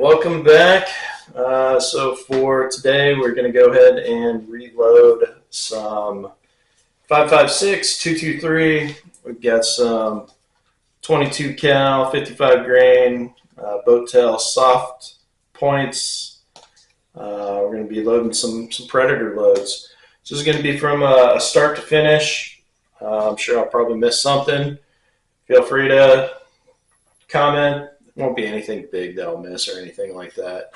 welcome back. So for today, we're going to go ahead and reload some 5.56, 223. We've got some 22 cal, 55 grain, boat tail soft points. We're going to be loading some Predator loads. So this is going to be from a start to finish. I'm sure I'll probably miss something. Feel free to comment. It won't be anything big that I'll miss or anything like that.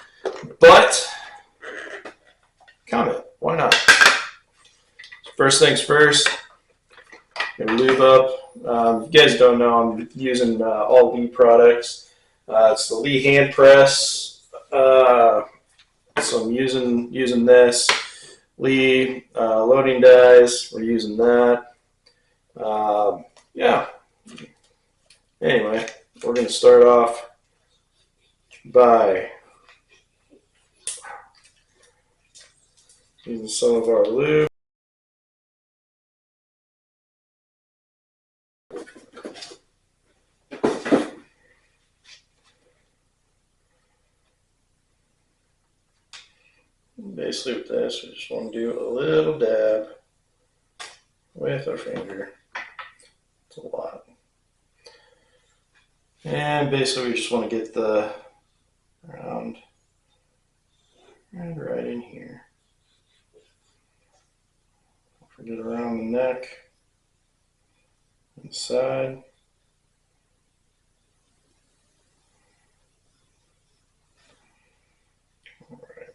But comment. Why not? First things first. Gonna lube up. If you guys don't know, I'm using all Lee products. It's the Lee hand press. So I'm using this. Lee loading dies. We're using that. Yeah. Anyway, we're going to start off by using some of our lube. Basically with this, we just want to do a little dab with our finger. It's a lot. And basically we just want to get the round and right in here. Don't forget around the neck, inside. All right.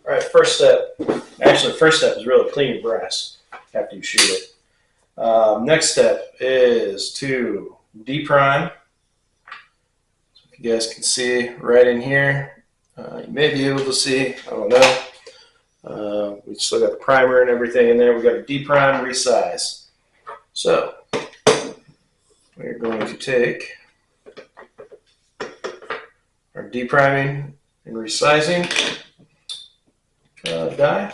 All right, first step. Actually, first step is really clean your brass after you shoot it. Next step is to deprime. So if you guys can see right in here, you may be able to see, I don't know. We still got the primer and everything in there. We've got a deprime, resize. So we're going to take our depriming and resizing die.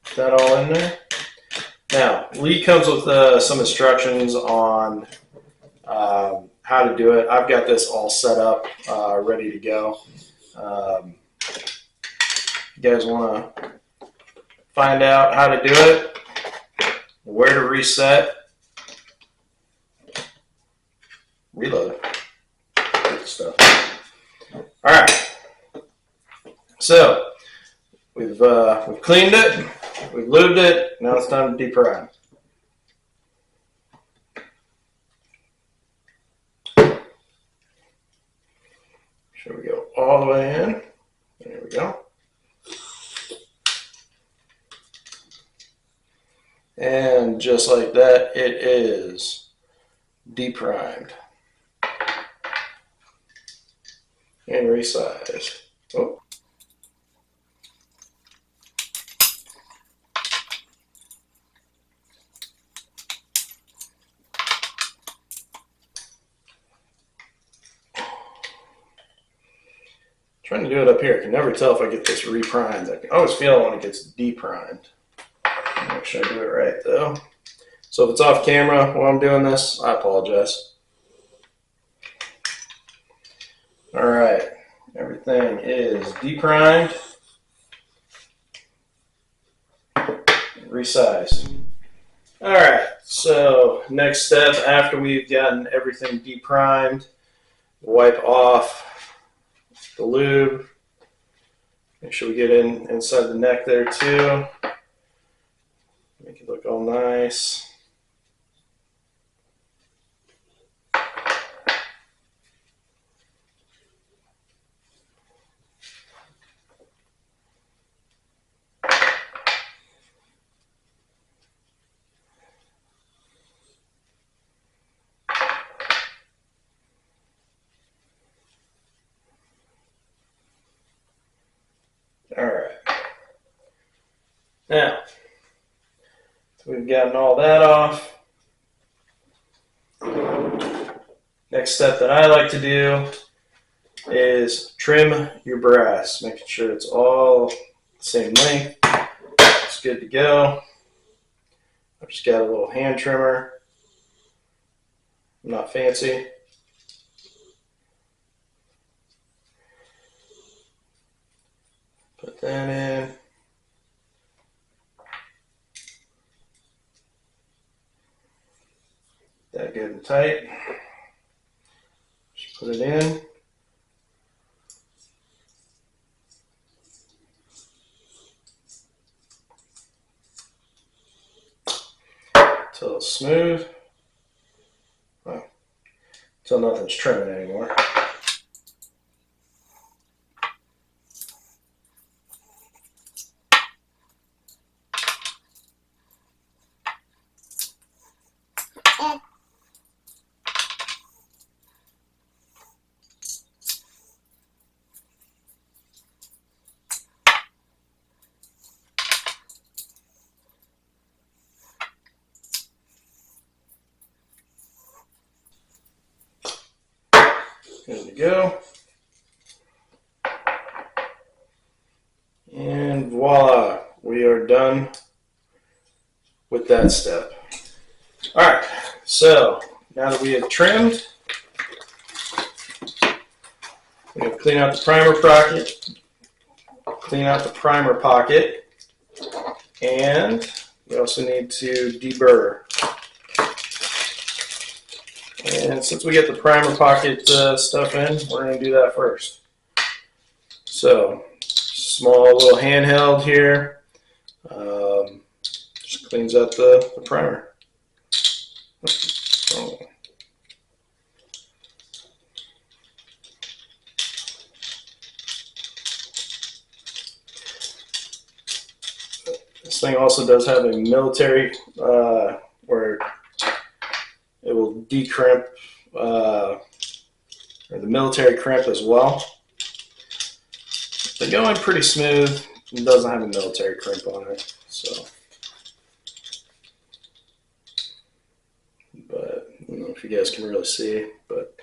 Put that all in there. Now, Lee comes with some instructions on how to do it. I've got this all set up, ready to go. You guys want to find out how to do it, where to reset, reload. Good stuff. All right. So we've cleaned it, we've lubed it. Now it's time to deprime. Should we go all the way in? There we go. And just like that, it is deprimed and resized. Oh. Trying to do it up here. I can never tell if I get this reprimed. I can always feel it when it gets deprimed. Make sure I do it right though. So if it's off camera while I'm doing this, I apologize. All right, everything is deprimed, resized. All right, so next step after we've gotten everything deprimed, wipe off the lube. Make sure we get inside the neck there too. Make it look all nice. We've gotten all that off. Next step that I like to do is trim your brass, making sure it's all the same length. It's good to go. I've just got a little hand trimmer. I'm not fancy. Put that in. That good and tight. Just put it in. Until it's smooth. Well, until nothing's trimming anymore. Good to go. And voila, we are done with that step. All right, so now that we have trimmed, we're going to clean out the primer pocket, and we also need to debur. And since we get the primer pocket stuff in, we're going to do that first. So, small little handheld here, just cleans up the primer. Oh. This thing also does have a military where it will decrimp, or the military crimp as well. They're going pretty smooth. It doesn't have a military crimp on it, so. But I don't know if you guys can really see, but.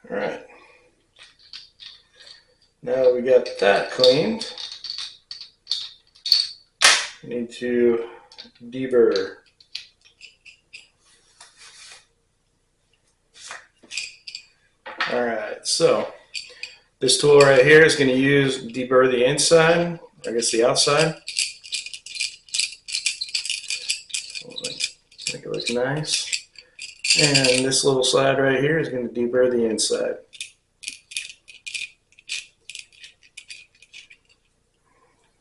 All right. Now that we got that cleaned, we need to debur. All right, so this tool right here is going to debur the inside, I guess the outside. Make it look nice. And this little slide right here is going to debur the inside.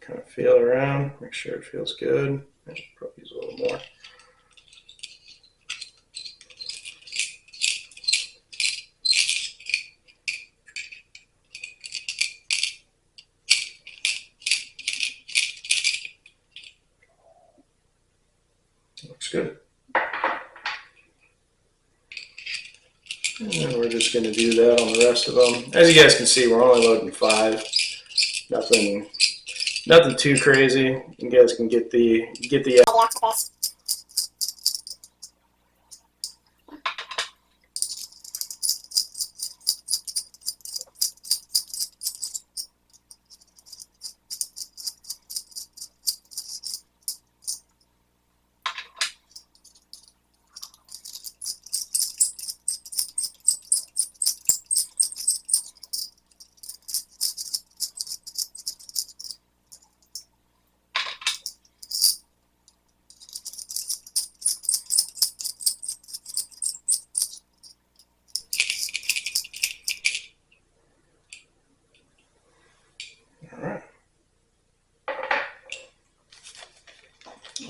Kind of feel around, make sure it feels good. Probably use a little more. Looks good. And we're just going to do that on the rest of them. As you guys can see, we're only loading 5. Nothing too crazy. You guys can get the idea.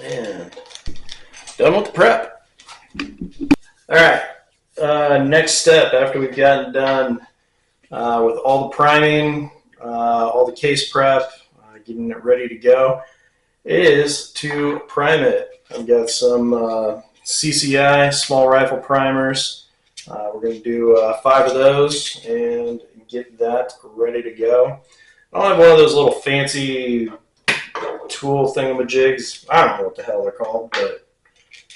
And done with the prep. All right. next step after we've gotten done with all the priming, all the case prep, getting it ready to go, is to prime it. I've got some CCI small rifle primers. We're going to do 5 of those and get that ready to go. I don't have one of those little fancy tool thingamajigs. I don't know what the hell they're called, but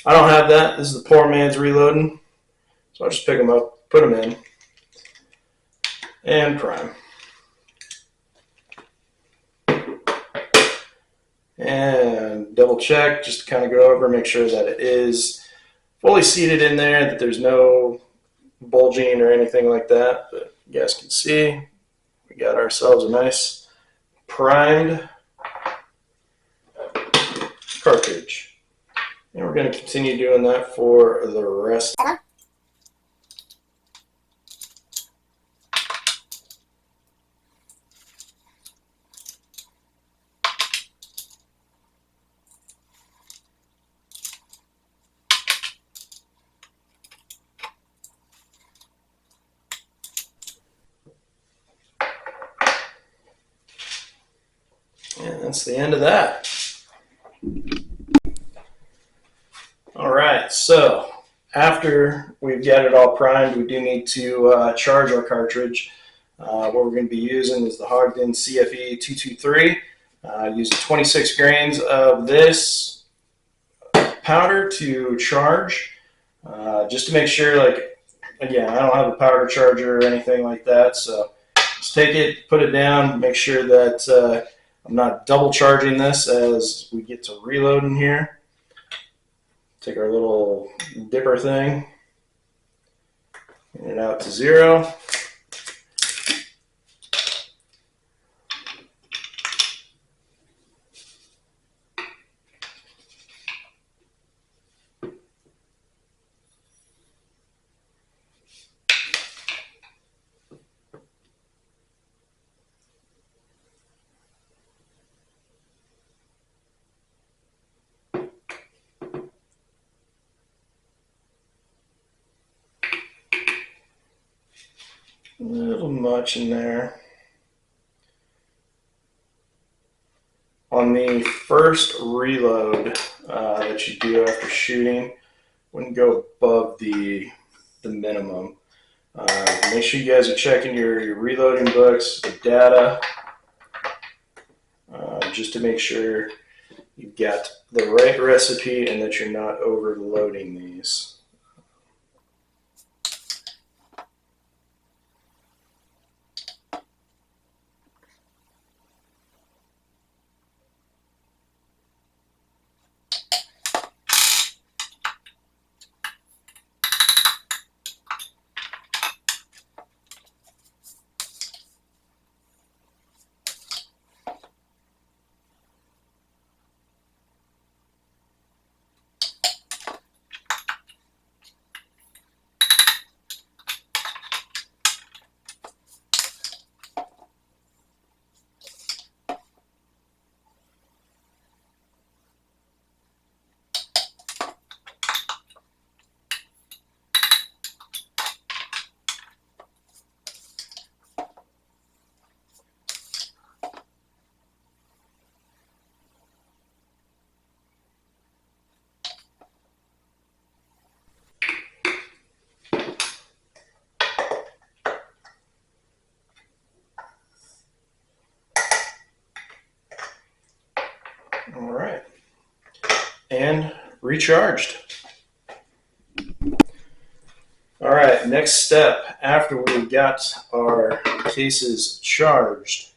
I don't have that. This is the poor man's reloading. So I'll just pick them up, put them in, and prime. And double check, just to kind of go over, make sure that it is fully seated in there, that there's no bulging or anything like that. But you guys can see, we got ourselves a nice primed cartridge. And we're going to continue doing that for the rest. And that's the end of that. All right, so after we've got it all primed, we do need to charge our cartridge. What we're going to be using is the Ogden CFE 223. Using 26 grains of this powder to charge, just to make sure, like, again, I don't have a powder charger or anything like that, so just take it, put it down, make sure that I'm not double charging this as we get to reload in here. Take our little dipper thing, and it out to 0. A little much in there. On the first reload that you do after shooting, wouldn't go above the minimum. Make sure you guys are checking your reloading books, the data, just to make sure you've got the right recipe and that you're not overloading these. All right, and recharged. All right, next step, after we've got our cases charged,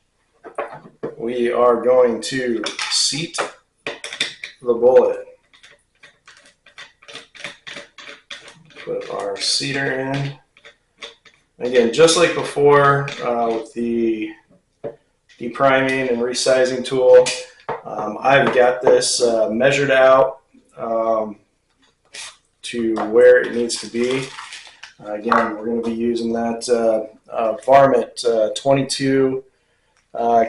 we are going to seat the bullet. Put our seater in. Again, just like before with the depriming and resizing tool, I've got this measured out to where it needs to be. Again, we're going to be using that varmint 22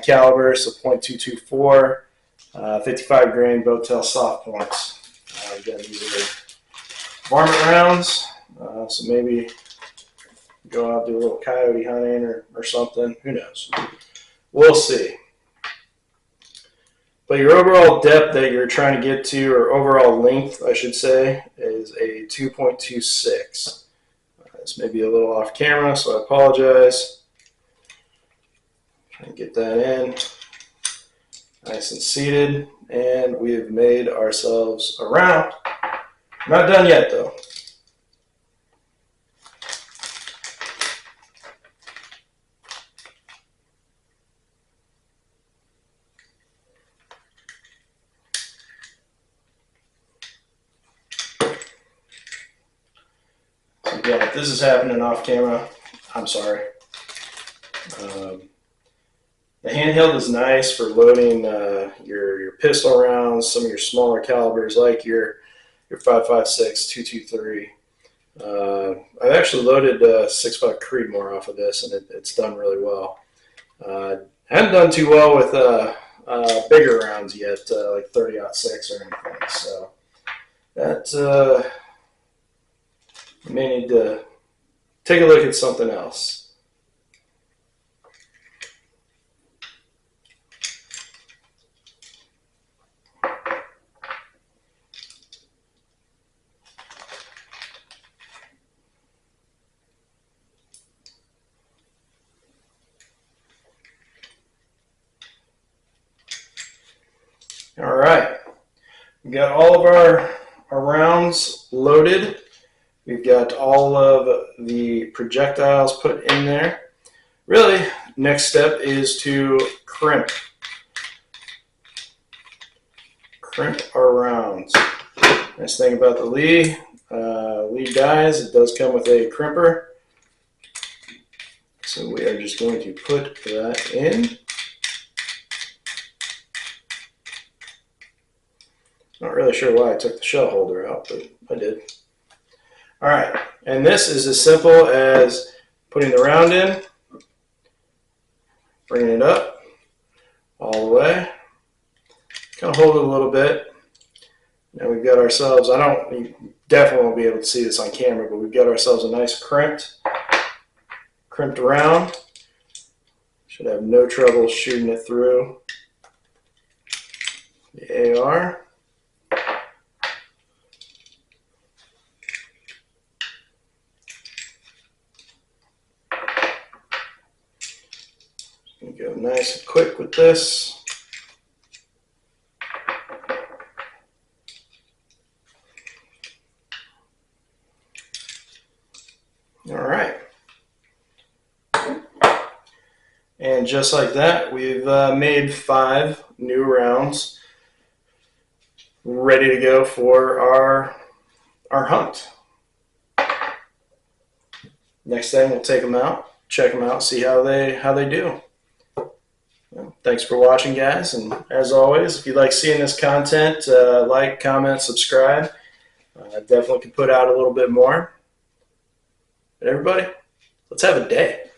caliber, so .224, 55 grain Botel soft points. Again, these are varmint rounds, so maybe go out, do a little coyote hunting or something. Who knows? We'll see. But your overall depth that you're trying to get to, or overall length, I should say, is a 2.26. This may be a little off camera, so I apologize. Try and get that in. Nice and seated. And we've made ourselves a round. Not done yet, though. Yeah, if this is happening off camera, I'm sorry. The handheld is nice for loading your pistol rounds, some of your smaller calibers like your 5.56, 223. I've actually loaded 6.5 Creedmoor off of this, and it's done really well. Haven't done too well with bigger rounds yet, like 30-06 or anything. So that may need to take a look at something else. All right, we've got all of our rounds loaded. We've got all of the projectiles put in there. Really, next step is to crimp. Crimp our rounds. Nice thing about the Lee dies, it does come with a crimper. So we are just going to put that in. Not really sure why I took the shell holder out, but I did. All right, and this is as simple as putting the round in, bringing it up all the way, kind of hold it a little bit. Now we've got ourselves, you definitely won't be able to see this on camera, but we've got ourselves a nice crimped round. Should have no trouble shooting it through the AR. Go nice and quick with this. All right. And just like that, we've made 5 new rounds ready to go for our hunt. Next thing, we'll take them out, check them out, see how they do. Thanks for watching, guys, and as always, if you like seeing this content, like, comment, subscribe. Definitely can put out a little bit more. But everybody, let's have a day.